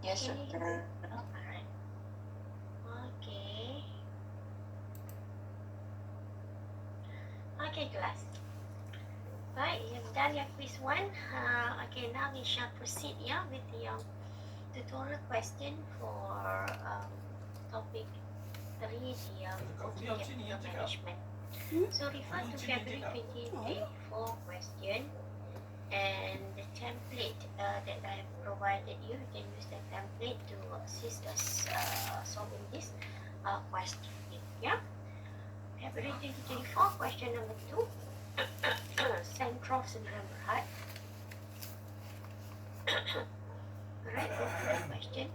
Yes, Okay. sir. Alright. Okay. Okay, class. Right, you've done your quiz 1. Okay, now we shall proceed, yeah, with the tutorial question for topic 3, the working capital management. So refer to February 2024 question and the template that I have provided you. You can use the template to assist us solving this question. Yeah. February 2024 question number 2. Central syndrome, right? Alright, go to the question.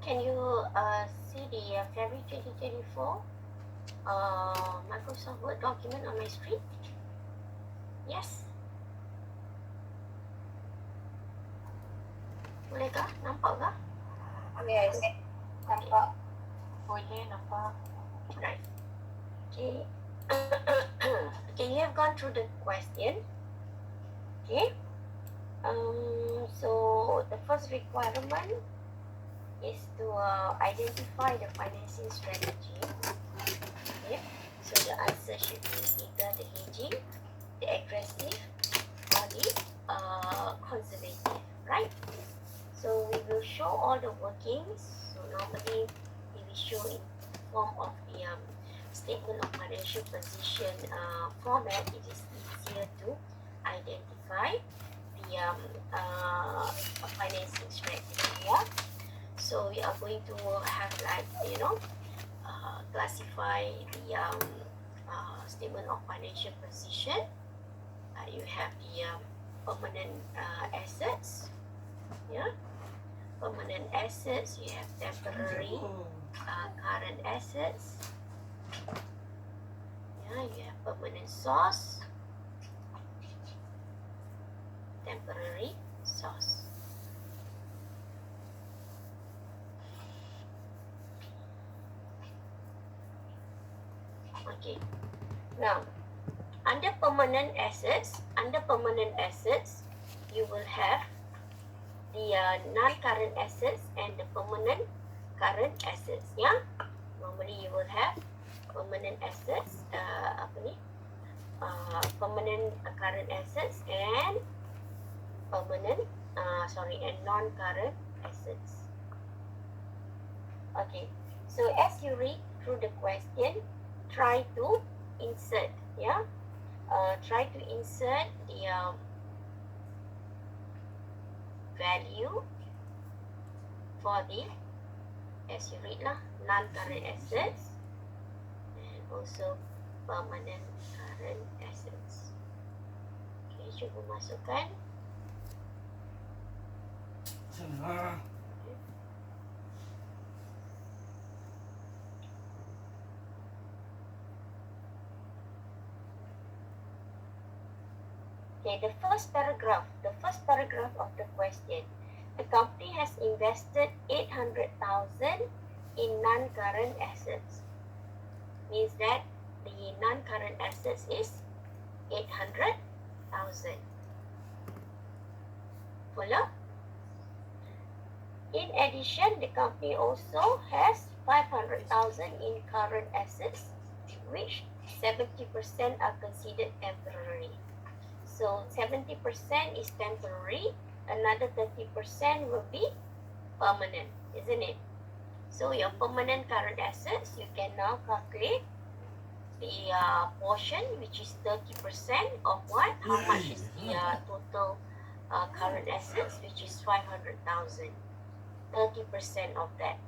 Can you see the February 2024 Microsoft Word document on my screen? Yes. Boleh kah? Nampak kah? Yes, nampak. Boleh nampak. Right. Okay. Okay, you have gone through the question. Okay. So the first requirement is to identify the financing strategy. Okay. So the answer should be either the hedging, the aggressive, or the conservative, right? So we will show all the workings. So normally we will show in form of the statement of financial position format. It is easier to identify the financing strategy. Yeah. So we are going to have like classify the statement of financial position. You have the permanent assets. Yeah. Permanent assets, you have temporary current assets. Yeah, you have permanent source, temporary source. Okay. Now, under permanent assets, you will have the non-current assets and the permanent current assets. Yeah, normally you will have permanent assets, permanent current assets and and non-current assets. Okay, so as you read through the question, try to insert. Yeah, try to insert the value for the, as you read lah, non-current assets and also permanent current assets. Okay, cuba masukkan. Okay, the first paragraph of the question. The company has invested 800,000 in non-current assets. Means that the non-current assets is 800,000. Follow? In addition, the company also has 500,000 in current assets, which 70% are considered temporary. So 70% is temporary, another 30% will be permanent, isn't it? So your permanent current assets, you can now calculate the portion, which is 30% of what? How much is the total current assets, which is 500,000. 30% of that.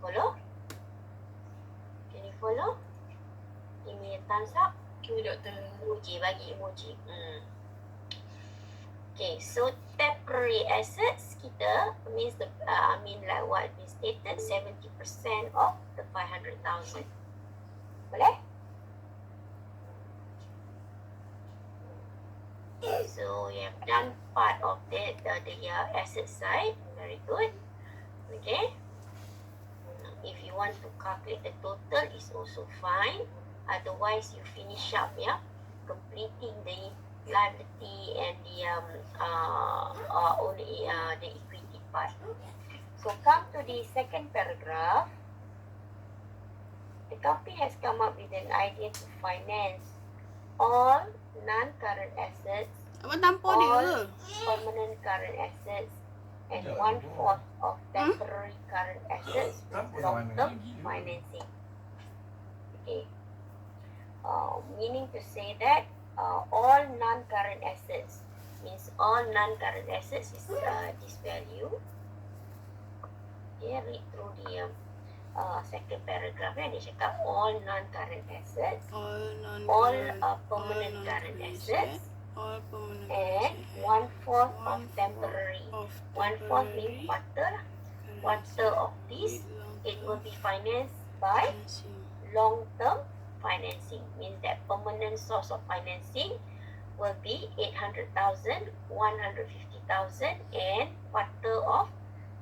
Follow? Can you follow? Give me a thumbs up. Emoji, bagi emoji. Okay, so temporary assets kita means like what we stated, 70% of the 500,000. Boleh? So you have done part of the asset side. Very good. Okay. If you want to calculate the total, is also fine. Otherwise, you finish up, yeah, completing the liability and the only the equity part. So come to the second paragraph. The company has come up with an idea to finance all non-current assets, all permanent current assets, and 1/4 of temporary current assets with long-term financing. Okay. Meaning to say that all non-current assets means all non-current assets is this value. Okay, read through the second paragraph. Dia cakap all non-current assets, all permanent current assets, and 1/4 of temporary. 1/4 means quarter, quarter of this, it will be financed by long-term financing. Means that permanent source of financing will be 800,000, 150,000, and quarter of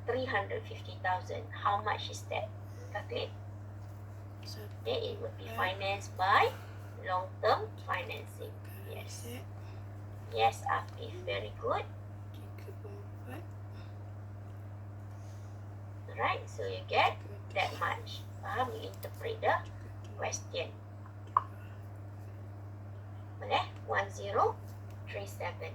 350,000. How much is that? Calculate. Okay, it will be financed by long-term financing. Yes. Yes, Afif, very good. Alright, so you get that much. Faham? You interpret the question. Boleh? 1037.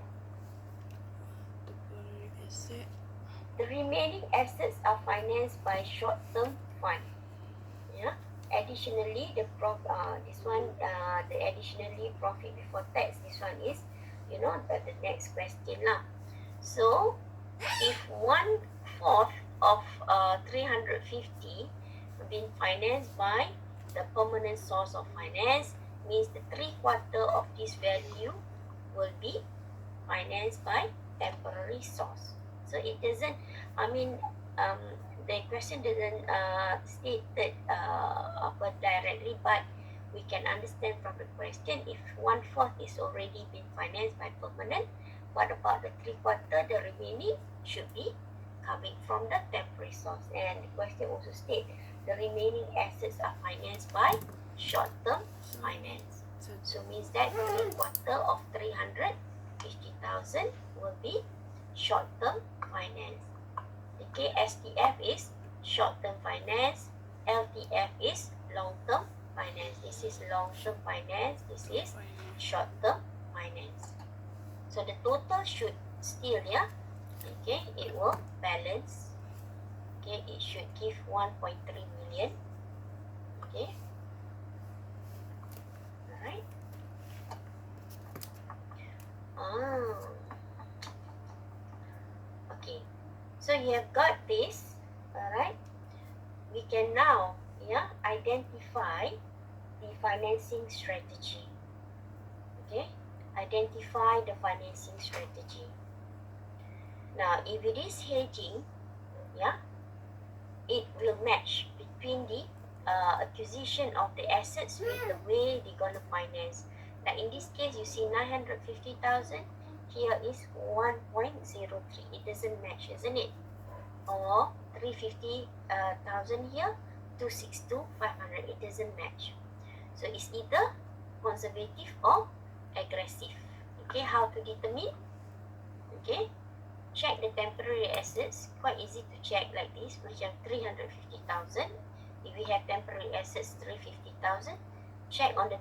The remaining assets are financed by short-term fund. Yeah. Additionally, the additionally profit before tax. This one is, the next question lah. So, if 1/4 of 350 been financed by the permanent source of finance, means the 3/4 of this value will be financed by temporary source. So it doesn't, the question doesn't state that directly, but we can understand from the question, if 1/4 is already been financed by permanent, what about the 3/4? The remaining should be coming from the temporary source. And the question also states the remaining assets are financed by short-term finance. So means that 3/4 of 350,000 will be short-term finance. Okay, STF is short-term finance, LTF is long-term finance. This is long-term finance, this is short-term finance. So the total should still, okay, it will balance. Okay, it should give 1.3 million. Okay. Alright. Okay. So you have got this. Alright. We can now identify the financing strategy. Okay. Identify the financing strategy. Now, if it is hedging, it will match between the acquisition of the assets with the way they're going to finance. Now, in this case, you see 950,000. Here is 1.03. It doesn't match, isn't it? Or 350,000 here, 262,500. It doesn't match. So it's either conservative or aggressive. Okay, how to determine? Okay, check the temporary assets. Quite easy to check like this. Macam 350,000. If we have temporary assets 350,000, check on the